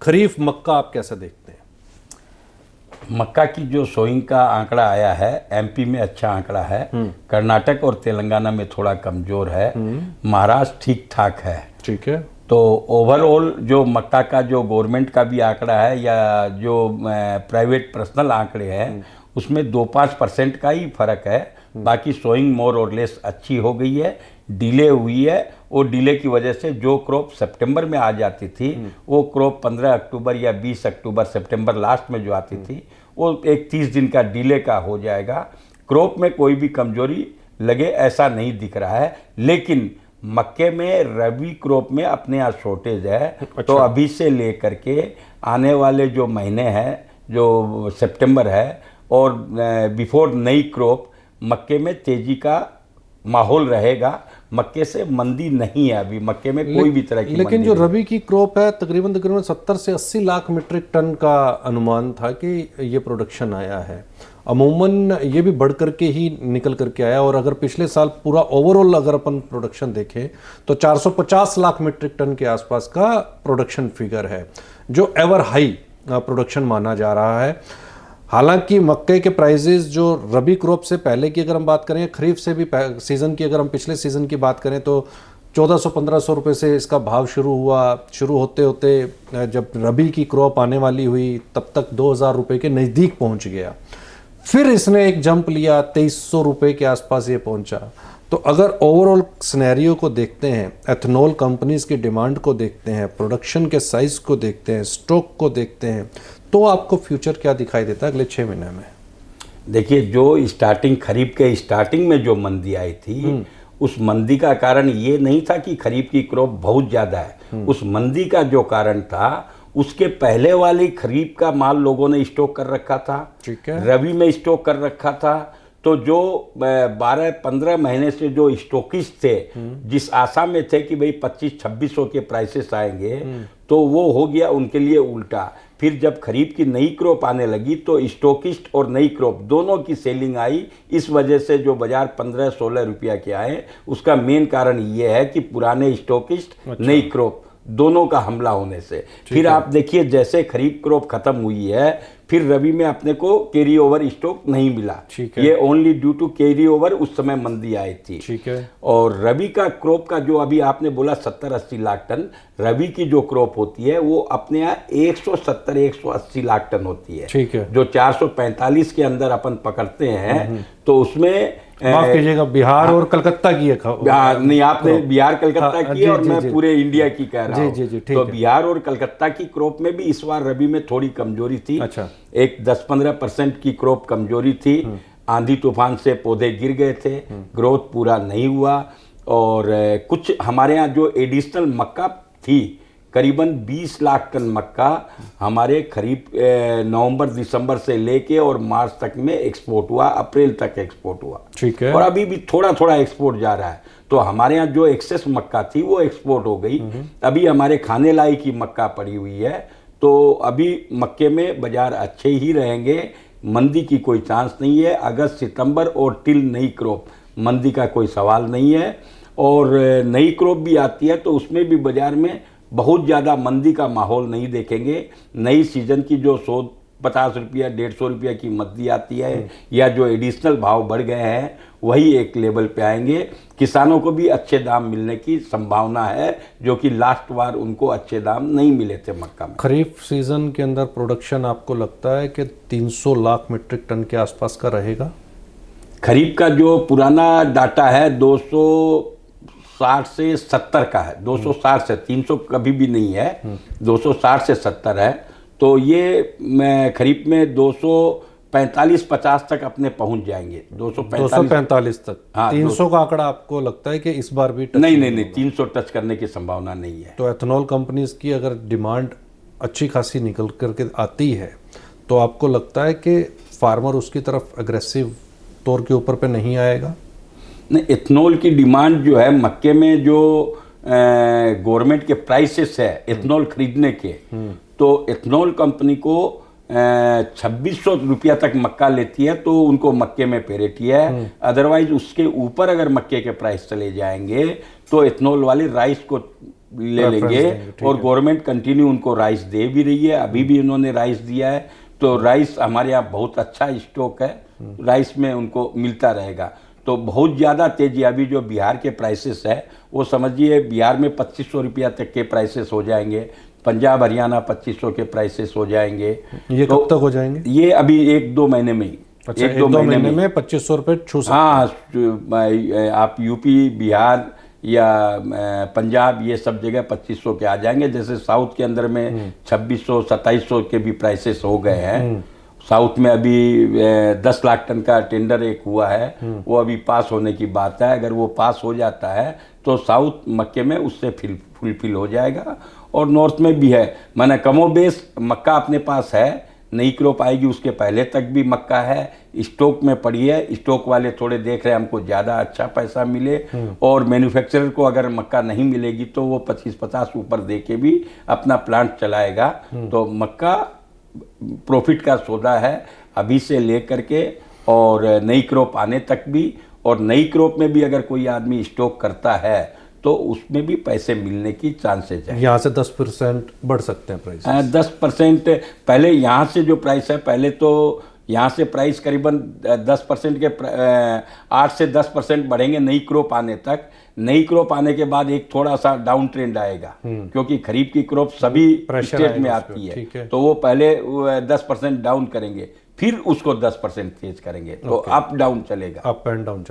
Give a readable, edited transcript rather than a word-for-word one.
खरीफ मक्का आप कैसे देखते हैं? मक्का की जो सोइंग का आंकड़ा आया है, एमपी में अच्छा आंकड़ा है, कर्नाटक और तेलंगाना में थोड़ा कमजोर है, महाराष्ट्र ठीक ठाक है। ठीक है। तो ओवरऑल जो मक्का का जो गवर्नमेंट का भी आंकड़ा है या जो प्राइवेट पर्सनल आंकड़े हैं उसमें 2-5% का ही फर्क है। बाकी सोइंग मोर और लेस अच्छी हो गई है, डिले हुई है, और डिले की वजह से जो क्रॉप सितंबर में आ जाती थी वो क्रॉप 15 अक्टूबर या 20 अक्टूबर सितंबर लास्ट में जो आती थी वो एक 30 दिन का डिले का हो जाएगा। क्रॉप में कोई भी कमजोरी लगे ऐसा नहीं दिख रहा है, लेकिन मक्के में रबी क्रॉप में अपने यहाँ शॉर्टेज है। अच्छा। तो अभी से लेकर के आने वाले जो महीने हैं, जो सितंबर है और बिफोर नई क्रॉप, मक्के में तेजी का माहौल रहेगा। मक्के से मंदी नहीं है अभी, मक्के में कोई भी तरह की लेकिन मंदी जो नहीं। रबी की क्रॉप है तकरीबन 70 से 80 लाख मीट्रिक टन का अनुमान था कि ये प्रोडक्शन आया है। अमूमन ये भी बढ़ करके ही निकल करके आया, और अगर पिछले साल पूरा ओवरऑल अगर अपन प्रोडक्शन देखें तो 450 लाख मीट्रिक टन के आसपास का प्रोडक्शन फिगर है, जो एवर हाई प्रोडक्शन माना जा रहा है। हालांकि मक्के के प्राइजेस जो रबी क्रॉप से पहले की अगर हम बात करें, खरीफ से भी सीज़न की अगर हम पिछले सीज़न की बात करें तो 1400-1500 रुपये से इसका भाव शुरू हुआ। शुरू होते होते जब रबी की क्रॉप आने वाली हुई तब तक 2000 रुपये के नज़दीक पहुंच गया। फिर इसने एक जंप लिया, 2300 रुपये के आसपास ये पहुंचा। तो अगर ओवरऑल सिनेरियो को देखते हैं, एथनॉल कंपनीज की डिमांड को देखते हैं, प्रोडक्शन के साइज़ को देखते हैं, स्टॉक को देखते हैं, तो आपको फ्यूचर क्या दिखाई देता है अगले 6 महीने में? देखिए, जो स्टार्टिंग खरीफ के स्टार्टिंग में जो मंदी आई थी उस मंदी का कारण ये नहीं था कि खरीफ की क्रॉप बहुत ज़्यादा है। उस मंदी का जो कारण था उसके पहले वाली खरीफ का माल लोगों ने स्टॉक कर रखा था, ठीक है, रबी में स्टॉक कर रखा था। तो जो 12-15 महीने से जो स्टॉकिस्ट थे, जिस आशा में थे कि भाई 2500-2600 के प्राइसेस आएंगे, तो वो हो गया उनके लिए उल्टा। फिर जब खरीफ की नई क्रॉप आने लगी तो स्टॉकिस्ट और नई क्रॉप दोनों की सेलिंग आई। इस वजह से जो बाजार 15-16 रुपया के आए, उसका मेन कारण ये है कि पुराने स्टॉकिस्ट, नई क्रॉप दोनों का हमला होने से। फिर आप देखिए, जैसे खरीफ क्रॉप खत्म हुई है, फिर रबी में अपने को कैरी ओवर स्टॉक नहीं मिला। ये only due to carry over उस समय मंदी आई थी। ठीक है। और रबी का क्रॉप का जो अभी आपने बोला 70-80 लाख टन, रबी की जो क्रॉप होती है वो अपने यहाँ 170-180 लाख टन होती है। ठीक है। जो 445 के अंदर अपन पकड़ते हैं, तो उसमें माफ कीजिएगा, बिहार और कलकत्ता की नहीं, आपने बिहार कलकत्ता की और मैं पूरे इंडिया की कह रहा हूँ। तो है। बिहार और कलकत्ता की क्रॉप में भी इस बार रबी में थोड़ी कमजोरी थी। अच्छा। एक 10-15% की क्रॉप कमजोरी थी। आंधी तूफान से पौधे गिर गए थे, ग्रोथ पूरा नहीं हुआ। और कुछ हमारे यहाँ जो एडिशनल मक्का थी, करीबन 20 लाख टन मक्का हमारे खरीफ नवंबर दिसंबर से लेके और मार्च तक में एक्सपोर्ट हुआ, अप्रैल तक एक्सपोर्ट हुआ। ठीक है। और अभी भी थोड़ा थोड़ा एक्सपोर्ट जा रहा है। तो हमारे यहाँ जो एक्सेस मक्का थी वो एक्सपोर्ट हो गई। अभी हमारे खाने लायक की मक्का पड़ी हुई है। तो अभी मक्के में बाजार अच्छे ही रहेंगे, मंदी की कोई चांस नहीं है। अगस्त सितंबर और टिल नई क्रॉप मंदी का कोई सवाल नहीं है। और नई क्रॉप भी आती है तो उसमें भी बाजार में बहुत ज़्यादा मंदी का माहौल नहीं देखेंगे। नई सीजन की जो 150 रुपया 150 रुपया की मंदी आती है या जो एडिशनल भाव बढ़ गए हैं वही एक लेवल पे आएंगे। किसानों को भी अच्छे दाम मिलने की संभावना है, जो कि लास्ट बार उनको अच्छे दाम नहीं मिले थे मक्का में। खरीफ सीजन के अंदर प्रोडक्शन आपको लगता है कि 300 लाख मीट्रिक टन के आसपास का रहेगा? खरीफ का जो पुराना डाटा है 260 से 70 का है। 260 से 300 कभी भी नहीं है, 260 से 70 है। तो ये मैं खरीफ में 245-50 तक अपने पहुंच जाएंगे। 245 तक। हाँ, 300 का आंकड़ा आपको लगता है कि इस बार भी टच नहीं 300 टच करने की संभावना नहीं है। तो एथनॉल कंपनीज की अगर डिमांड अच्छी खासी निकल करके आती है तो आपको लगता है कि फार्मर उसकी तरफ अग्रेसिव तौर के ऊपर पे नहीं आएगा? नहीं, एथनॉल की डिमांड जो है मक्के में, जो गवर्नमेंट के प्राइसेस है एथनॉल खरीदने के, तो एथनॉल कंपनी को 2600 रुपया तक मक्का लेती है तो उनको मक्के में पेरिटी है। अदरवाइज उसके ऊपर अगर मक्के के प्राइस चले जाएंगे तो एथनॉल वाले राइस को ले Preference लेंगे। देंगे, ठीक और है। गवर्नमेंट कंटिन्यू उनको राइस दे भी रही है, अभी भी उन्होंने राइस दिया है, तो राइस हमारे यहाँ बहुत अच्छा स्टॉक है, राइस में उनको मिलता रहेगा। तो बहुत ज़्यादा तेजी, अभी जो बिहार के प्राइसेस है वो समझिए बिहार में 2500 रुपया तक के प्राइसेस हो जाएंगे, पंजाब हरियाणा 2500 के प्राइसेस हो जाएंगे। ये तो कब तक हो जाएंगे? ये अभी 1-2 महीने में ही, अच्छा, एक दो महीने में 2500 रुपये छू सकते हाँ, आप यूपी बिहार या पंजाब ये सब जगह 2500 के आ जाएंगे। जैसे साउथ के अंदर में 2600-2700 के भी प्राइसेस हो गए हैं। साउथ में अभी 10 लाख टन का टेंडर एक हुआ है, वो अभी पास होने की बात है। अगर वो पास हो जाता है तो साउथ मक्के में उससे फुलफिल हो जाएगा। और नॉर्थ में भी है, माने कमोबेश मक्का अपने पास है, नई क्रॉप आएगी उसके पहले तक भी मक्का है, स्टॉक में पड़ी है। स्टॉक वाले थोड़े देख रहे हैं हमको ज़्यादा अच्छा पैसा मिले, और मैन्युफैक्चरर को अगर मक्का नहीं मिलेगी तो वो 25-50 ऊपर दे के भी अपना प्लांट चलाएगा। तो मक्का प्रॉफिट का सौदा है अभी से लेकर के और नई क्रॉप आने तक भी। और नई क्रॉप में भी अगर कोई आदमी स्टॉक करता है तो उसमें भी पैसे मिलने की चांसेज है। यहाँ से 10% बढ़ सकते हैं प्राइस। 10% पहले यहाँ से जो प्राइस है, पहले तो यहाँ से प्राइस करीबन 10% के 8 से 10% बढ़ेंगे नई क्रॉप आने तक। नई क्रॉप आने के बाद एक थोड़ा सा डाउन ट्रेंड आएगा, क्योंकि खरीफ की क्रॉप सभी स्टेट में आती है, तो वो पहले 10% डाउन करेंगे, फिर उसको 10% तेज करेंगे, तो अप डाउन चलेगा, अप एंड डाउन।